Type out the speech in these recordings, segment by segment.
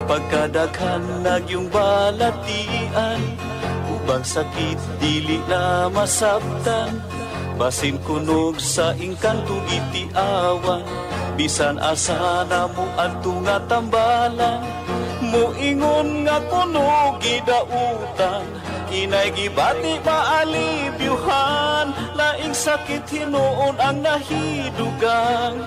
Pagkadaghan nagyong balatian, ubang sakit dili na masabtan. Basin kunog sa ingkanto itiawan, bisan asa na mo adto nga tambalan. Muingon nga kunog gidautan, inay gibati maalibyuhan. Laing sakit hinuon ang nahidugang,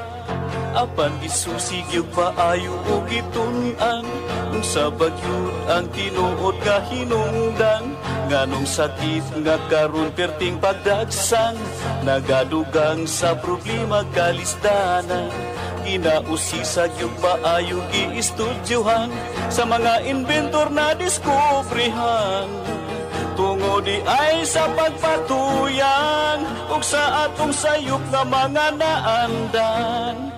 apan isusigyog paayo o gitun-an. Kung sa bagyod ang tinuod nga hinungdan, nganong sakit nga karon perting pagdagsang, nagadugang sa problema kalisdanan. Ginausisag yung paayo giistudyohan, sa mga inventor na diskubrihan. Tungo di ay sa pagpatuyang, ug sa atong sayop nga mga naandan.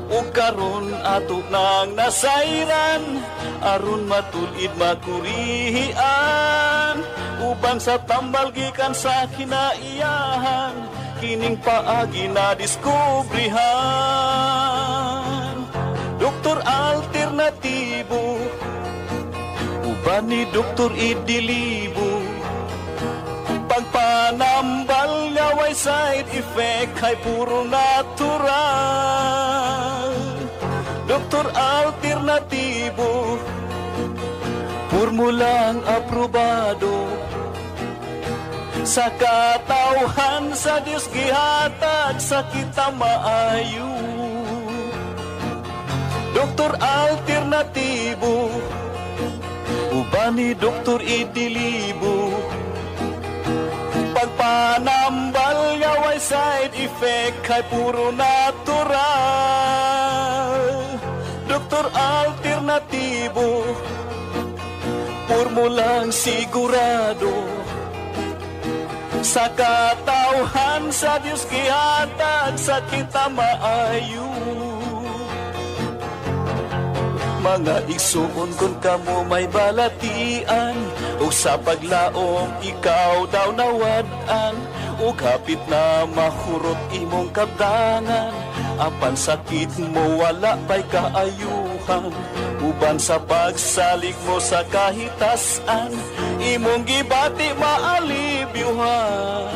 Ug karon ato nang nasayran, aron matulid makurihian. Ubang sa tambal gikan sa kinaiyahan, kining paagi na diskubrihan. Doktor alternatibo, uban ni Doktor Idilibo. Pagpanambal nga way side effect, ay puro natural. Doktor alternatibo, formulang aprobado. Sa katawhan sa Diyos gihatag, sa kita maayo. Doktor alternatibo, uban ni Doktor Idilibo. Pagpanambal nga way side effect, ay puro natural. Doktor alternatibo, formulang sigurado. Sa katawhan sa Diyos gihatag, sa kita maayo. Mga igsuon kung kamo may balatian, o sa paglaom ikaw daw nawadaan. O kapit na mahurot imong kabdangan, apan sakit mo wala pa'y kaayuhan. Uban sa pagsalig mo sa kahitasan, imong gibati maalibyuhan.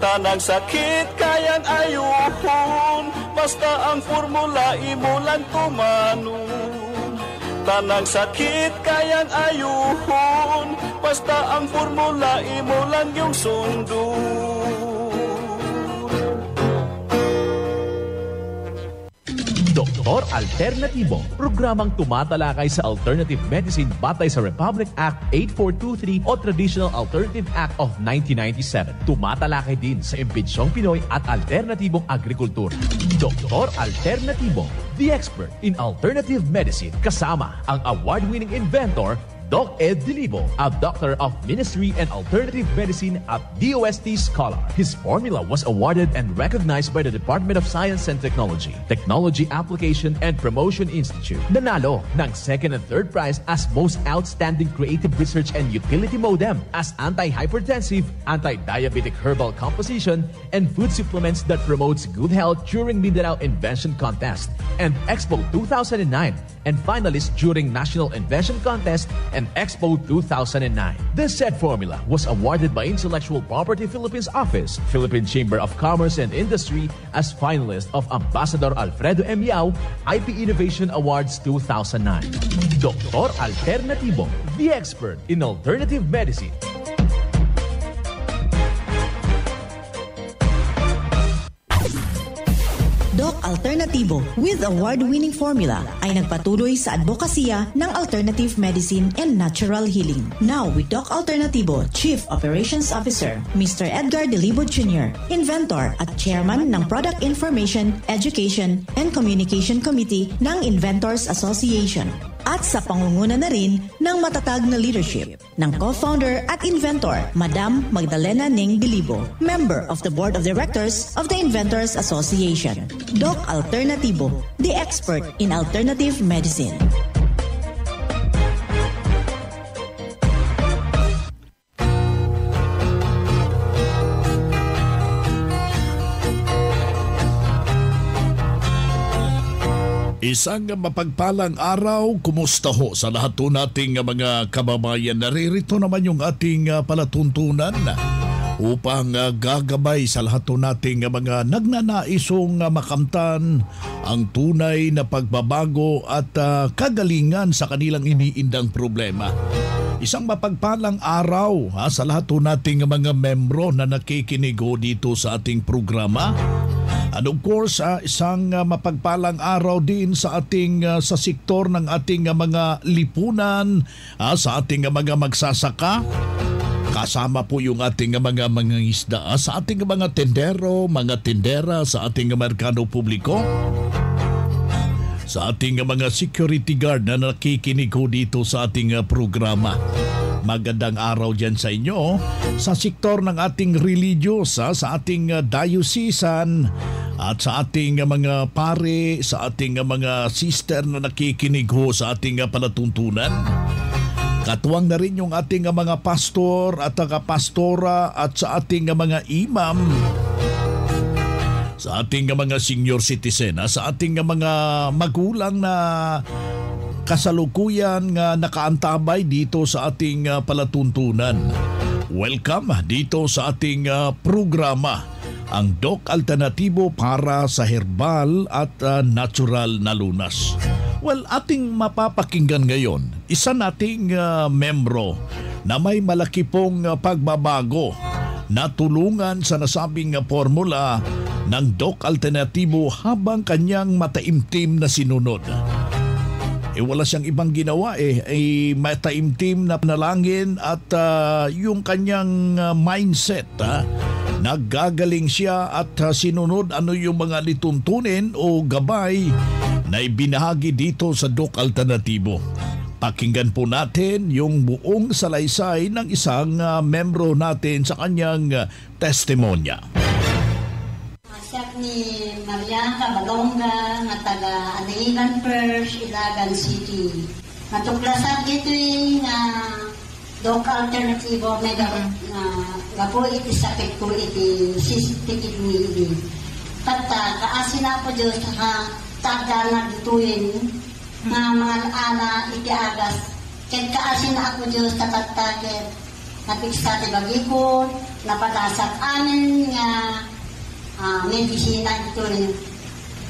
Tanang sakit kayang ayuhon, basta ang formula imo lang tumanon. Tanang sakit kayang ayuhon, basta ang formula imo lang yung sundon. Doktor Alternatibo, programang tumatalakay sa alternative medicine batay sa Republic Act 8423 o Traditional Alternative Act of 1997. Tumatalakay din sa imbitsyong Pinoy at alternatibong agrikultura. Doktor Alternatibo, the expert in alternative medicine, kasama ang award-winning inventor Doc Ed Dilibo, a doctor of ministry and alternative medicine at DOST Scholar. His formula was awarded and recognized by the Department of Science and Technology, Technology Application and Promotion Institute. Nanalo ng second and third prize as Most Outstanding Creative Research and Utility Modem as Anti-Hypertensive, Anti-Diabetic Herbal Composition, and Food Supplements that promotes good health during Mindanao Invention Contest and Expo 2009, and finalist during National Invention Contest and Expo 2009. This said formula was awarded by Intellectual Property Philippines Office, Philippine Chamber of Commerce and Industry as finalist of Ambassador Alfredo M. Yao IP Innovation Awards 2009. Doktor Alternatibo, the expert in alternative medicine. Doc Alternatibo with award-winning formula ay nagpatuloy sa advokasya ng alternative medicine and natural healing. Now with Doc Alternatibo, Chief Operations Officer, Mr. Edgar Dilibo Jr., Inventor at Chairman ng Product Information, Education and Communication Committee ng Inventors Association. At sa pangunguna na rin ng matatag na leadership ng co-founder at inventor, Madam Magdalena Ning Dilibo, member of the Board of Directors of the Inventors Association. Doc Alternatibo, the expert in alternative medicine. Isang mapagpalang araw, kumusta ho sa lahat po nating mga kababayan. Naririto naman yung ating palatuntunan upang gagabay sa lahat po nating mga nagnanaisong makamtan ang tunay na pagbabago at kagalingan sa kanilang iniindang problema. Isang mapagpalang araw sa lahat po nating mga membro na nakikinig dito sa ating programa. And of course, isang mapagpalang araw din sa ating sa sektor ng ating mga lipunan, sa ating mga magsasaka. Kasama po yung ating mga mangingisda, sa ating mga tendero, mga tendera, sa ating merkado publiko, sa ating mga security guard na nakikinig dito sa ating programa. Magandang araw dyan sa inyo sa sektor ng ating religious, sa ating diocesan at sa ating mga pare, sa ating mga sister na nakikinig sa ating palatuntunan. Katuwang na rin yung ating mga pastor at pastora at sa ating mga imam, sa ating mga senior citizen, sa ating mga magulang na kasalukuyan nga nakaantabay dito sa ating palatuntunan. Welcome dito sa ating programa, ang Doc Alternatibo para sa herbal at natural na lunas. Well, ating mapapakinggan ngayon, isa nating membro na may malaki pong pagbabago na tulungan sa nasabing formula ng Doc Alternatibo habang kanyang mataimtim na sinunod. Wala siyang ibang ginawa mataimtim na panalangin at yung kanyang mindset. Naggagaling siya at sinunod ano yung mga lituntunin o gabay na ibinahagi dito sa Doc Alternatibo. Pakinggan po natin yung buong salaysay ng isang membro natin sa kanyang testimonya. Siya ni Maria Cabalonga, nga taga Anigan First, Ilagan City. Natuklasan dito nga Doc Alternatibo, may nga po iti sakit ko iti sistikid ni iti. Tata, kaasin ako Diyos sa taga na dituin nga mga ana iti agas. Kaya kaasin ako Diyos tatatagit. Napiksa ti bagikon, napadasak amin nga medisina ito rin,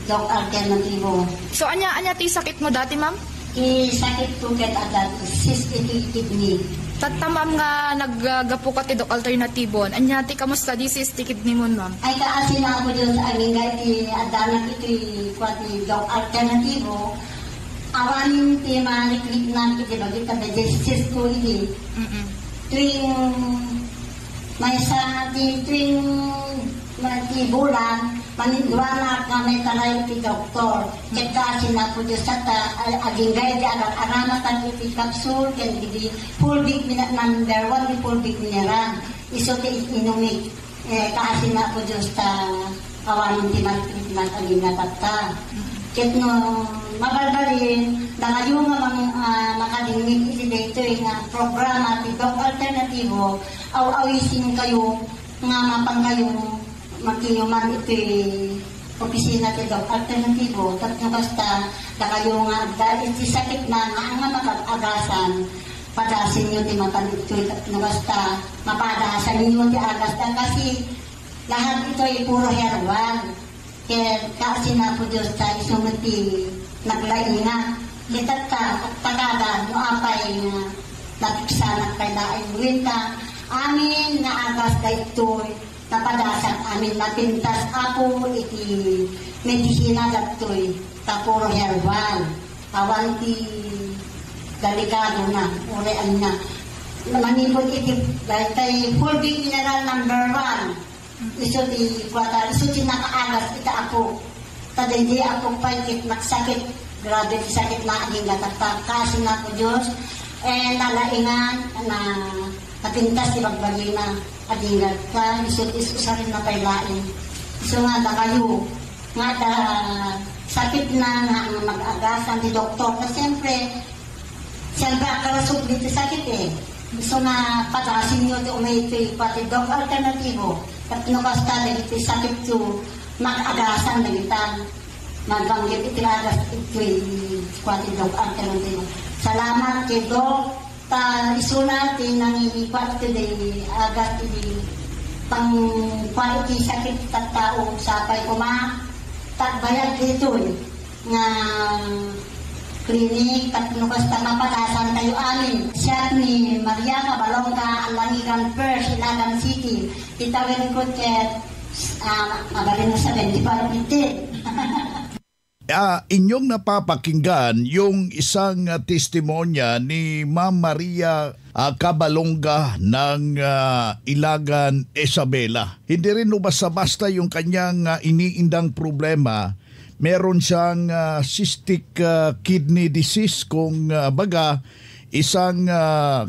Doc Alternatibo. So, anya ti sakit mo dati, ma'am? Sakit ko ket adat, cystic kidney. Tatta, ma'am, nga naggagapo ka ti Doc Alternatibo. Anya ti kamusta di cystic kidney mo, ma'am? Ay, kaasin ako dyan sa amin nga iti adanak iti Doc Alternatibo. Awan ti maniklik na iti bagit ka digestis ko iti. Tuwing may sa tuwing bulan, manindwana ka may talay iti doktor. Kaya kasi na po Diyos at aging gaya di aramatan iti kapsul, kaya di fulvic number 1, di fulvic mineral. Iso ti inumik. Kasi na po Diyos ta kawanin ti maltreatment aging natata. Kaya no, mabalbalin, nangayo nga makalinig iti dito yung programa ti Doc Alternatibo, aw-awisin kayo nga mapang kayo makiyuman iti opisina ti Doc Alternatibo, tatno basta na kayo nga dahil iti sakit na nga makag-agasan, padasin nyo ti mapanitoy, tatno basta mapadasan nyo ti agas, kasi lahat ito ay puro herbal. Kaya kasi na po Diyos ta isunod ti naglaing na. Kita ka, pagkada, no apay nga napiksanak kay daing winta, amin na agas na ito'y napadasan amin napintas ako iti medisina datoy tapuro herbal awan ti delikado na urean na manipod iti dahil fulvic mineral number 1 iso ti kwata iso ti nakaagas ita ako tadindi ako paikit magsakit grabe ti sakit na aging gatagpag kasi na po Diyos nalaingan na napintas ti bagbagi na adingat ka, isut-isa rin na pailain. So nga da kayo, nga da sakit na nga mag-agasan di doktor. Kasi siyempre akarasog dito sakit So nga patasin nyo di umayitoy pati Doc Alternatibo. At nukasta dito sakit to mag-agasan dito. Magbanggit iti aras ito'y kwati Doc Alternative. Salamat kay Doc. Isuna ti nang ikwat ti agat ti pang kwati sakit tat tao sapay kuma tagbayad dito nga klinik tat nukas tama patasan tayo amin. Siya ni Maria Cabalonga Alangigan First Ilagan City. Itawin ko ket magaling na sa 25 minutes. Inyong napapakinggan yung isang testimonya ni Ma'am Maria Cabalonga ng Ilagan, Isabela. Hindi rin basta-basta yung kanyang iniindang problema. Meron siyang cystic kidney disease, kung baga isang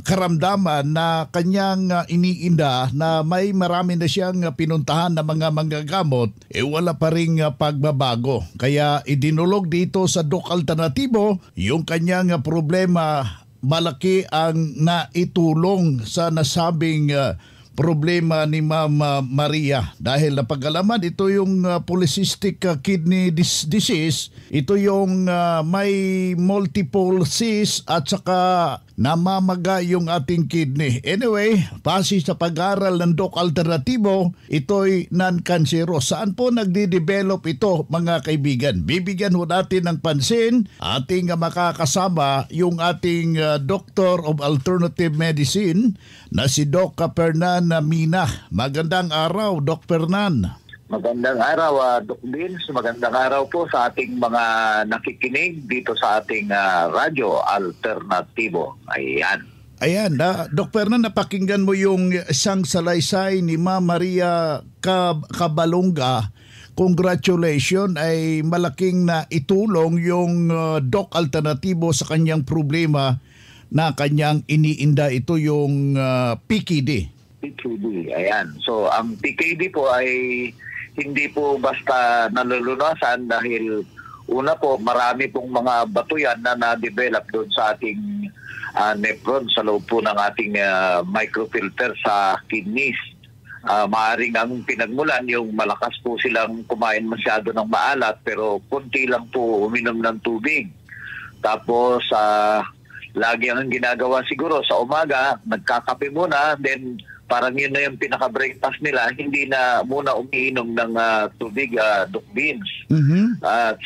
karamdaman na kanyang iniinda na may marami na siyang pinuntahan na mga manggagamot, wala pa ring pagbabago. Kaya idinulog dito sa Doc Alternatibo yung kanyang problema. Malaki ang naitulong sa nasabing problema ni Ma'am Maria dahil napag-alaman ito yung polycystic kidney disease. Ito yung may multiple cysts at saka namamaga yung ating kidney. Anyway, base sa pag-aaral ng Doc Alternatibo, ito'y non-cancerous. Saan po nagde-develop ito, mga kaibigan? Bibigyan ho natin ng pansin ating makakasama yung ating Doctor of Alternative Medicine na si Doc Fernan Mina. Magandang araw, Doc Fernan. Magandang araw, Doc Vince. Magandang araw po sa ating mga nakikinig dito sa ating radyo Alternatibo. Ayan, Doc Fernan, napakinggan mo yung isang salaysay ni Ma'am Maria Cabalonga. Congratulations, ay malaking na itulong yung Doc Alternatibo sa kanyang problema na kanyang iniinda. Ito yung PKD. PKD, ayan. So, ang PKD po ay hindi po basta nalulunasan dahil una po, marami pong mga bato yan na na-develop doon sa ating nephron sa loob po ng ating microfilter sa kidneys. Maaring ang pinagmulan yung malakas po silang kumain masyado ng maalat pero kunti lang po uminom ng tubig. Tapos lagi ang ginagawa siguro sa umaga, nagkakape muna, then parang yun na yung pinaka-breakfast nila, hindi na muna umiinom ng tubig, Doc Beans.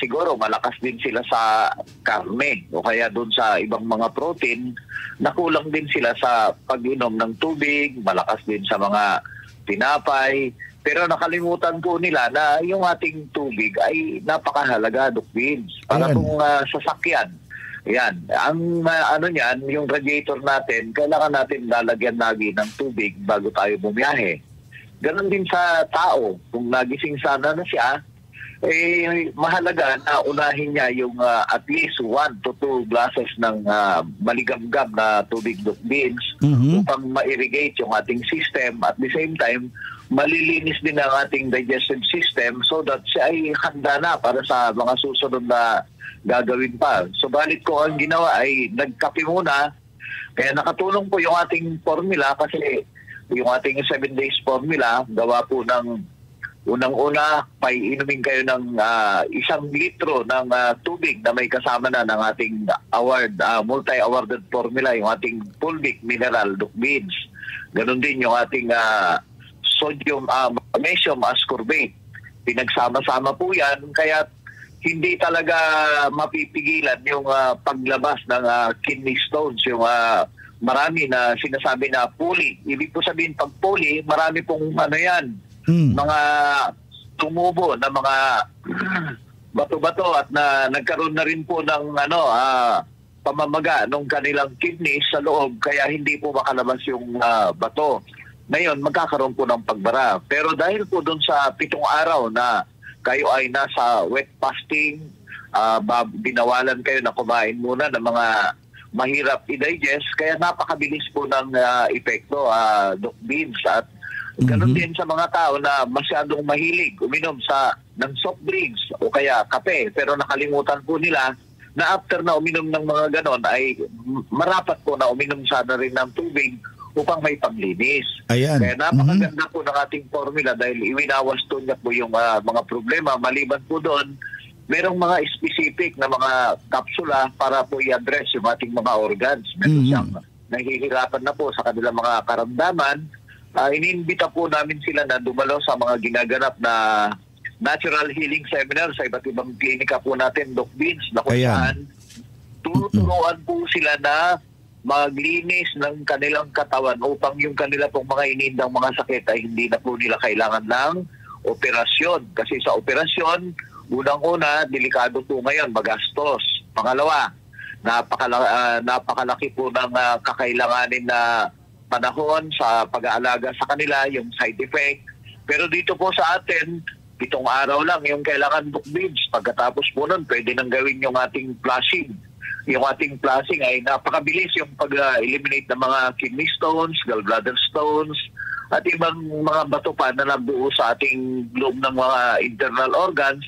Siguro malakas din sila sa karne o kaya doon sa ibang mga protein, nakulang din sila sa pag-inom ng tubig, malakas din sa mga tinapay. Pero nakalimutan po nila na yung ating tubig ay napakahalaga, Doc Beans. Para pong sasakyan. Yan. Ang niyan, yung radiator natin, kailangan natin lalagyan lagi ng tubig bago tayo bumiyahe. Ganon din sa tao. Kung nagising sana na siya, mahalaga na unahin niya yung at least 1 to 2 glasses ng maligamgam na tubig, Doc Beans, upang ma-irrigate yung ating system. At the same time, malilinis din ang ating digestive system so that siya ay handa na para sa mga susunod na gagawin pa. So balit ko ang ginawa ay nagkape muna. Kaya nakatulong po yung ating formula kasi yung ating 7 days formula, gawa po ng unang-una, paiinumin kayo ng 1 litro ng tubig na may kasama na ng ating multi-awarded formula, yung ating fulvic mineral, Doc Beans. Ganon din yung ating sodium, magnesium ascorbate. Pinagsama-sama po yan, kaya hindi talaga mapipigilan yung paglabas ng kidney stones, yung marami na sinasabi na poly. Ibig po sabihin, pag poly, marami pong mga tumubo na mga bato-bato at na nagkaroon na rin po ng pamamaga ng kanilang kidneys sa loob, kaya hindi po makalabas yung bato. Ngayon, magkakaroon po ng pagbara. Pero dahil po doon sa 7 araw na kayo ay nasa wet fasting, binawalan kayo na kumain muna ng mga mahirap i-digest, kaya napakabilis po ng epekto, Doc Beans. At ganoon din sa mga tao na masyadong mahilig uminom ng soft drinks o kaya kape, pero nakalimutan po nila na after na uminom ng mga ganon ay marapat po na uminom sana rin ng tubig upang may paglinis. Ayan. Kaya napakaganda po ng ating formula dahil iwinawas to niya po yung mga problema. Maliban po doon, merong mga specific na mga kapsula para po i-address yung ating mga organs. Meron siyang nahihirapan na po sa kanilang mga karamdaman. Iniimbita po namin sila na dumalo sa mga ginaganap na natural healing seminar sa iba't ibang klinika po natin, Doc Vince, na kung saan tuturuan po sila na maglinis ng kanilang katawan upang yung kanila pong mga inindang mga sakit ay hindi na po nila kailangan ng operasyon. Kasi sa operasyon, unang-una, delikado po ngayon, magastos. Pangalawa, napakalaki po ng kakailanganin na panahon sa pag-aalaga sa kanila, yung side effect. Pero dito po sa atin, 7 araw lang yung kailangan Doc Vince. Pagkatapos po nun, pwede nang gawin yung ating flushing. Yung ating flushing ay napakabilis yung pag-eliminate ng mga kidney stones, gallbladder stones, at ibang mga bato pa na nabuo sa ating loob ng mga internal organs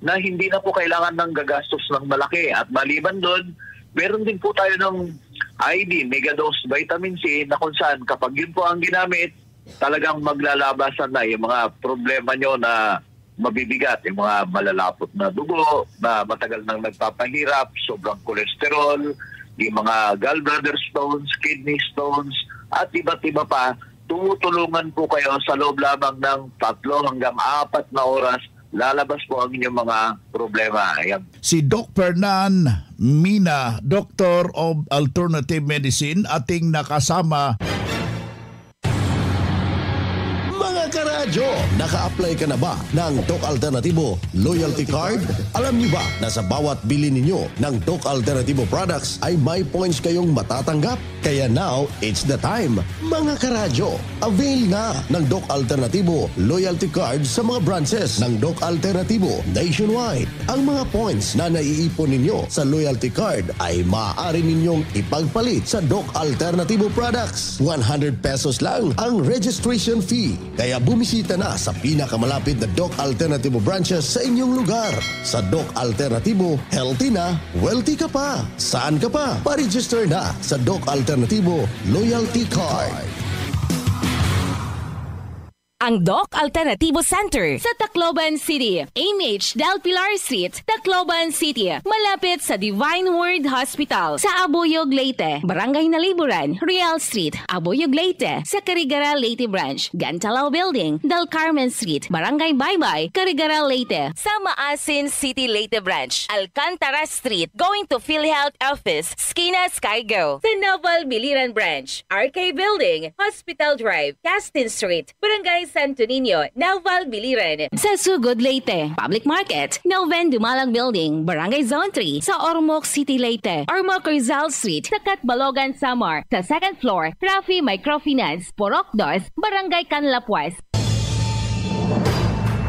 na hindi na po kailangan ng gagastos ng malaki. At maliban doon, meron din po tayo ng ID, megadose vitamin C, na kung saan kapag yun po ang ginamit, talagang maglalabasan na yung mga problema nyo na mabibigat, yung mga malalapot na dugo, na matagal nang nagpapahirap, sobrang kolesterol, yung mga gallbladder stones, kidney stones, at iba't iba pa. Tumutulungan po kayo sa loob lamang ng 3 hanggang 4 na oras, lalabas po ang inyong mga problema. Ayan. Si Doc Fernan Mina, Doctor of Alternative Medicine, ating nakasama. Karadyo, naka-apply ka na ba ng Doc Alternativo Loyalty Card? Alam niyo ba na sa bawat bili ninyo ng Doc Alternativo products ay may points kayong matatanggap? Kaya now, it's the time. Mga karadyo, avail na ng Doc Alternativo Loyalty Card sa mga branches ng Doc Alternativo nationwide. Ang mga points na naiipon ninyo sa Loyalty Card ay maaari ninyong ipagpalit sa Doc Alternativo products. 100 pesos lang ang registration fee. Kaya bumisita na sa pinakamalapit na Doc Alternativo branches sa inyong lugar. Sa Doc Alternativo, healthy na, wealthy ka pa. Saan ka pa? Pa-register na sa Doc Alternativo Loyalty Card. Ang Doc Alternativo Center sa Tacloban City, AMH Del Pilar Street, Tacloban City, malapit sa Divine Word Hospital, sa Abuyog, Leyte, Barangay Naliburan, Real Street, Abuyog, Leyte, sa Carigara, Leyte Branch, Gantalao Building, Del Carmen Street, Barangay Baybay, Carigara, Leyte, sa Maasin City, Leyte Branch, Alcantara Street, going to PhilHealth Office, Skina Skygo, sa Naval Biliran Branch, RK Building, Hospital Drive, Castin Street, Barangay Santo Niño, Naval Biliran, sa Sugod, Leyte, Public Market, Noven Dumalang Building, Barangay Zone 3, sa Ormoc City, Leyte, Ormoc Rizal Street, sa Catbalogan, Samar, sa 2nd floor, Rafi Microfinance, Porok 2, Barangay Canlapuas.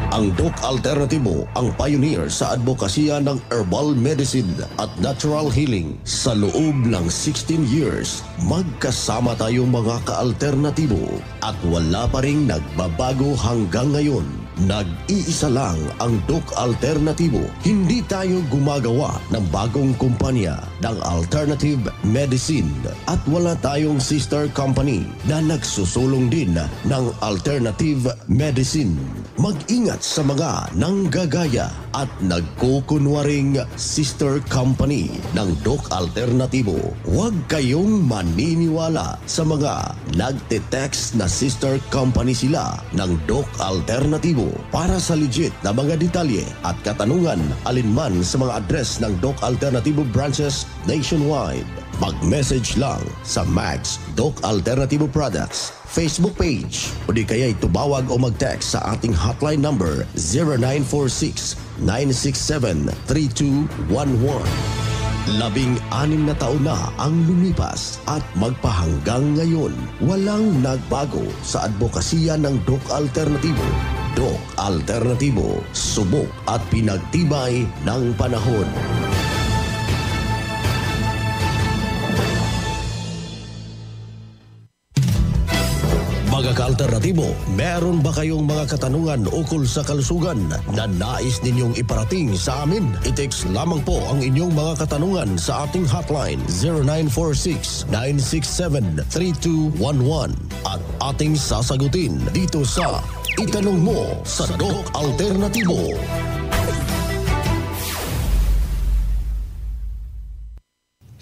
Ang Doc Alternativo, ang pioneer sa advokasya ng herbal medicine at natural healing. Sa loob ng 16 years, magkasama tayong mga ka-alternatibo at wala pa ring nagbabago hanggang ngayon. Nag-iisa lang ang Doc Alternativo. Hindi tayo gumagawa ng bagong kumpanya ng alternative medicine at wala tayong sister company na nagsusulong din ng alternative medicine. Mag-ingat sa mga nanggagaya at nagkukunwaring sister company ng Doc Alternativo. Huwag kayong maniniwala sa mga nagte-text na sister company sila ng Doc Alternativo. Para sa legit na mga detalye at katanungan alinman sa mga address ng Doc Alternativo branches nationwide, mag-message lang sa Max Doc Alternativo Products Facebook page o di kaya itubawag o mag-text sa ating hotline number 0946-967-3211. 16 na taon na ang lumipas at magpahanggang ngayon, walang nagbago sa advokasya ng Doc Alternativo. Doc Alternativo, subok at pinagtibay ng panahon. Mga ka-alternatibo, meron ba kayong mga katanungan ukol sa kalusugan na nais ninyong iparating sa amin? I-text lamang po ang inyong mga katanungan sa ating hotline 0946-967-3211 at ating sasagutin dito sa Itanong Mo sa Doc Alternativo.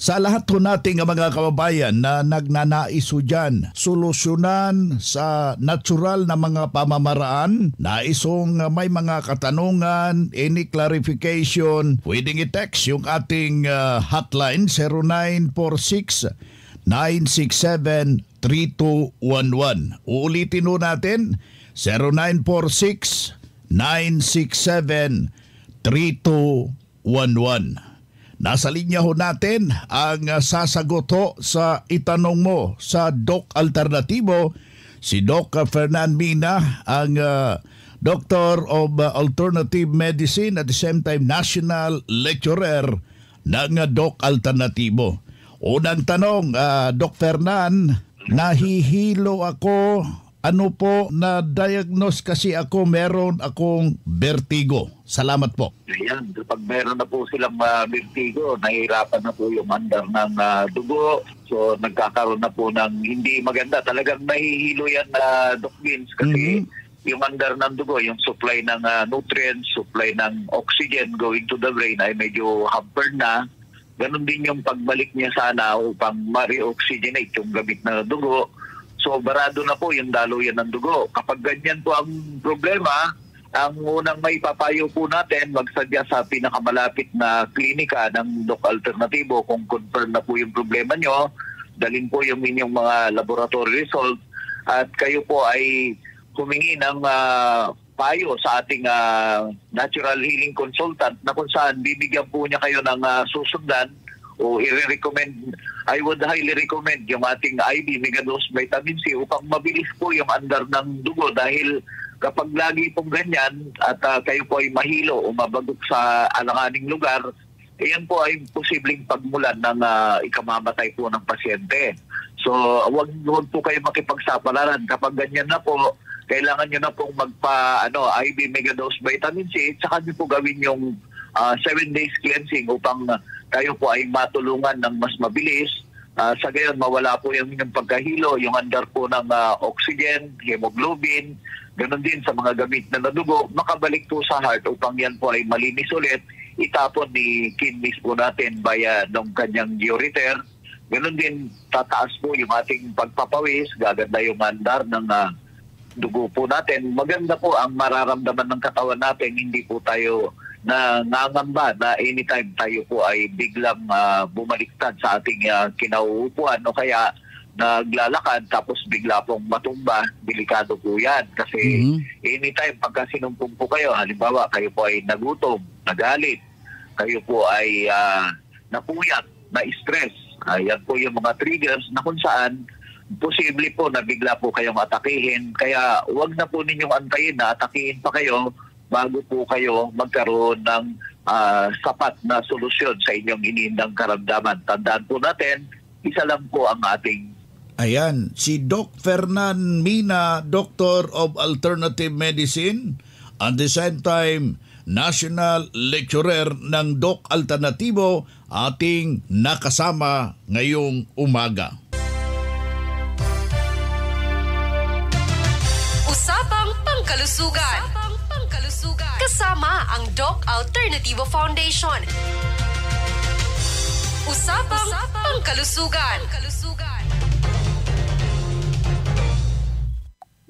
Sa lahat ho nating mga kababayan na nagnanais ho dyan, solusyonan sa natural na mga pamamaraan, naisong may mga katanungan, any clarification, pwedeng i-text yung ating hotline 0946-967-3211. Uulitin ho natin, 0946-967-3211. Nasa linya ho natin ang sasagot ho sa itanong mo sa Doc Alternatibo, si Doc Fernan Mina, ang Doctor of Alternative Medicine at the same time National Lecturer ng Doc Alternatibo. Unang tanong, Doc Fernan, nahihilo ako. Ano po, na-diagnose kasi ako, meron akong vertigo. Salamat po. Ayan, kapag meron na po silang vertigo, nahihirapan na po yung andar ng dugo. So nagkakaroon na po ng hindi maganda. Talagang nahihilo yan, Doc Vince, kasi yung andar ng dugo, yung supply ng nutrients, supply ng oxygen going to the brain ay medyo hampered na. Ganon din yung pagbalik niya sana upang ma-reoxygenate yung gamit na dugo. So barado na po yung daluyan ng dugo. Kapag ganyan po ang problema, ang unang may papayo po natin, magsadya sa pinakamalapit na klinika ng Doc Alternatibo kung confirm na po yung problema nyo. Dalhin po yung inyong mga laboratory results at kayo po ay humingi ng payo sa ating natural healing consultant na kung saan bibigyan po niya kayo ng susundan o i-recommend. I would highly recommend yung ating IV Megadose Vitamin C upang mabilis po yung andar ng dugo, dahil kapag lagi pong ganyan at kayo po ay mahilo o mabagok sa alanganing lugar, iyan po ay posibleng pagmulan ng ikamamatay po ng pasyente. So wag po kayo makipagsapalaran. Kapag ganyan na po, kailangan nyo na pong IV Megadose Vitamin C, saka nyo po gawin yung 7 days cleansing upang kayo po ay matulungan ng mas mabilis. Sa gayon, mawala po yung pagkahilo, yung andar po ng oxygen, hemoglobin, ganoon din sa mga gamit na dugo, makabalik po sa heart upang yan po ay malinis ulit. Itapon ni kidneys po natin via ng kanyang ureter. Ganoon din, tataas po yung ating pagpapawis, gaganda yung andar ng dugo po natin. Maganda po ang mararamdaman ng katawan natin, hindi po tayo na nangamba na anytime tayo po ay biglang bumaliktad sa ating kinauupuan o kaya naglalakad tapos bigla pong matumba. Delikado po yan kasi anytime pagka sinumpong po kayo, halimbawa kayo po ay nagutom, nagalit, kayo po ay napuyat, na-stress, yan po yung mga triggers na kung saan posible po na bigla po kayong atakihin. Kaya wag na po ninyong antayin na atakihin pa kayo bago po kayo magkaroon ng sapat na solusyon sa inyong iniindang karamdaman. Tandaan po natin, isa lang po ang ating... Ayan, si Doc Fernan Mina, Doctor of Alternative Medicine, at the same time, National Lecturer ng Doc Alternatibo, ating nakasama ngayong umaga. Usapang Pangkalusugan. Kasama ang Doc Alternativo Foundation. Usapang Pangkalusugan.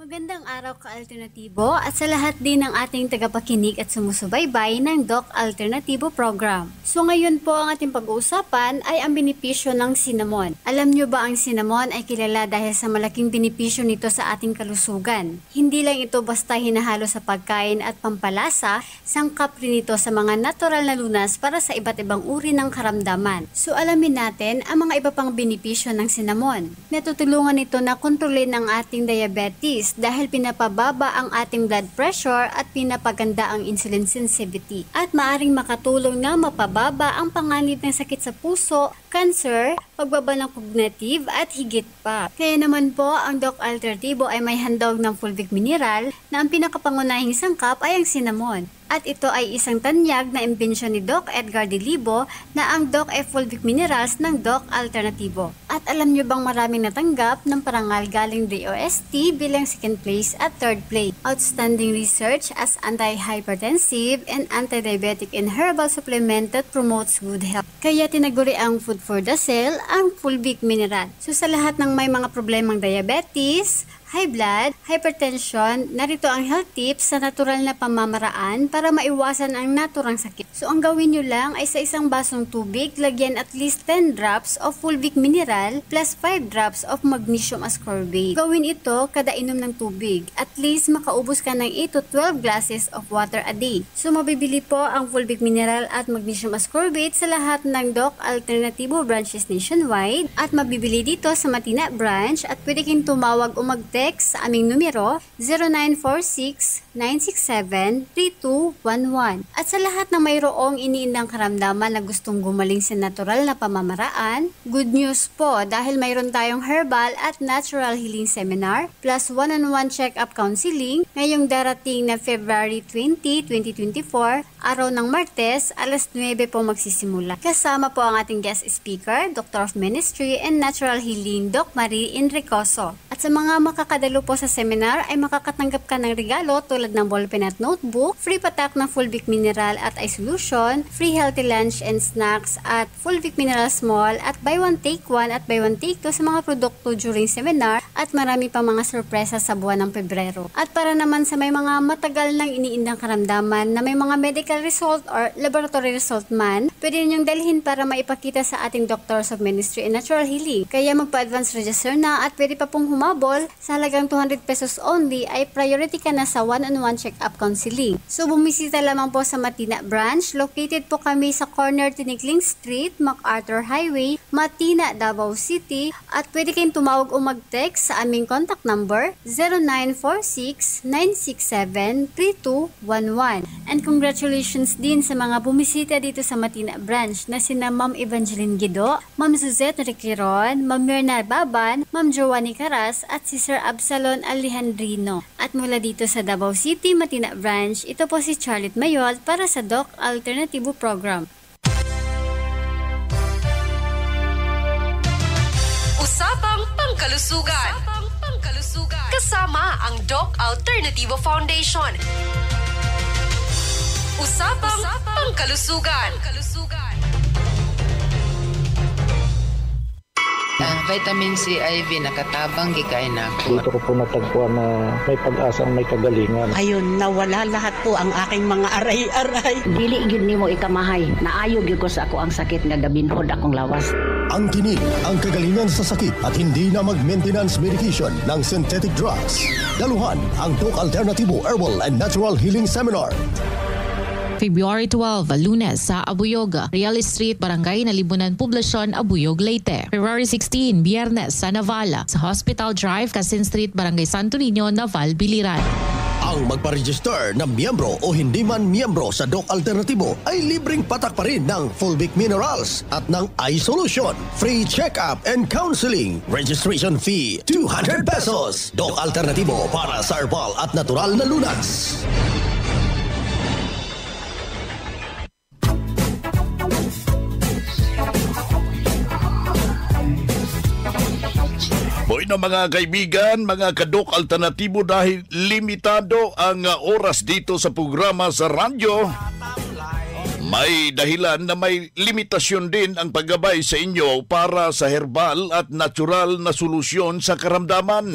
Magandang araw ka-alternatibo at sa lahat din ng ating tagapakinig at sumusubaybay ng Doc Alternatibo program. So ngayon po ang ating pag-uusapan ay ang benepisyo ng cinnamon. Alam nyo ba ang cinnamon ay kilala dahil sa malaking benepisyo nito sa ating kalusugan. Hindi lang ito basta hinahalo sa pagkain at pampalasa, sangkap rin ito sa mga natural na lunas para sa iba't ibang uri ng karamdaman. So alamin natin ang mga iba pang benepisyo ng cinnamon. Natutulungan ito na kontrolin ang ating diabetes dahil pinapababa ang ating blood pressure at pinapaganda ang insulin sensitivity at maaring makatulong na mapababa ang panganib ng sakit sa puso, cancer, pagbaba ng cognitive at higit pa. Kaya naman po ang Doc Alternativo ay may handog ng fulvic mineral na ang pinakapangunahing sangkap ay ang cinnamon. At ito ay isang tanyag na imbensyon ni Doc Edgar de Libo na ang Doc Fulvic Minerals ng Doc Alternativo. At alam nyo bang maraming natanggap ng parangal galing DOST bilang second place at third place? Outstanding research as anti-hypertensive and anti-diabetic and herbal supplement that promotes good health. Kaya tinaguri ang food for the cell ang fulvic mineral. So sa lahat ng may mga problemang diabetes, high blood, hypertension, narito ang health tips sa natural na pamamaraan para maiwasan ang naturang sakit. So ang gawin nyo lang ay sa isang basong tubig, lagyan at least 10 drops of fulvic mineral plus 5 drops of magnesium ascorbate. Gawin ito kada inom ng tubig. At least makaubos ka ng 8 to 12 glasses of water a day. So mabibili po ang fulvic mineral at magnesium ascorbate sa lahat ng Doc Alternativo branches nationwide at mabibili dito sa Matina branch at pwede kayong tumawag o mag-text sa aming numero 0946-967-3211. At sa lahat na mayroong iniindang karamdaman na gustong gumaling sa natural na pamamaraan, good news po dahil mayroon tayong herbal at natural healing seminar plus one-on-one check-up counseling ngayong darating na February 20, 2024, araw ng Martes, alas 9 po magsisimula. Kasama po ang ating guest speaker, Doctor of Ministry and Natural Healing, Doc Marie Enricoso. At sa mga makakadalo po sa seminar ay makakatanggap ka ng regalo tulad ng ballpen at notebook, free patak ng fulvic mineral at eye solution, free healthy lunch and snacks at fulvic mineral small at buy one take one at buy one take two sa mga produkto during seminar at marami pa mga sorpresa sa buwan ng Pebrero. At para naman sa may mga matagal nang iniindang karamdaman na may mga medical result or laboratory result man, pwede ninyong dalhin para maipakita sa ating Doctors of Ministry and Natural Healing. Kaya magpa-advance register na at pwede pa pong humabol sa halagang 200 pesos only ay priority ka na sa one-on-one check-up counseling. So bumisita lamang po sa Matina branch. Located po kami sa corner Tinikling Street, MacArthur Highway, Matina, Davao City at pwede kayong tumawag o mag-text sa aming contact number 0946-967-3211. And congratulations din sa mga bumisita dito sa Matina branch na sina Ma'am Evangeline Guido, Ma'am Suzette Riquiron, Ma'am Myrna Baban, Ma'am Joanie Caras at si Sir Absalon Alejandrino. At mula dito sa Davao City, Matina branch, ito po si Charlotte Mayol para sa Doc Alternativo Program. Usapang Pangkalusugan. Kasama ang Doc Alternativo Foundation. Usapang Pangkalusugan. Ang vitamin C IV nakatabang gikain ako. Dito ko po natagpuan na may pag-asang may kagalingan. Ayun, nawala lahat po ang aking mga aray-aray. Dili gyud nimo ikamahay. Naayo gyud ko sa ako ang sakit nga gabinhod akong lawas. Ang tinig, ang kagalingan sa sakit at hindi na mag-maintenance medication ng synthetic drugs. Daluhan ang Doc Alternativo Herbal and Natural Healing Seminar. February 12, Lunes sa Abuyog, Real Street, Barangay Nalibunan, Poblasyon, Abuyog, Leyte. February 16, Biyernes sa Navala, sa Hospital Drive, Casin Street, Barangay Santo Niño, Naval, Biliran. Ang magpa-register na miyembro o hindi man miyembro sa Doc Alternativo ay libreng patak pa rin ng fulvic minerals at ng eye solution. Free check-up and counseling. Registration fee 200 pesos. Doc Alternativo para sa herbal at natural na lunas. Bueno mga kaibigan, mga kadok alternatibo, dahil limitado ang oras dito sa programa sa radyo, may dahilan na may limitasyon din ang paggabay sa inyo para sa herbal at natural na solusyon sa karamdaman.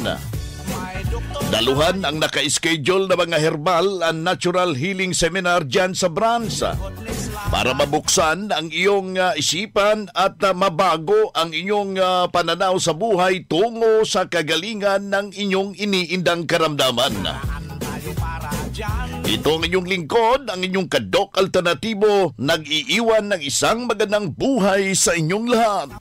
Daluhan ang naka-schedule na mga herbal and natural healing seminar dyan sa branch para mabuksan ang iyong isipan at mabago ang inyong pananaw sa buhay tungo sa kagalingan ng inyong iniindang karamdaman. Ito ang inyong lingkod, ang inyong kadok alternatibo, nag-iiwan ng isang magandang buhay sa inyong lahat.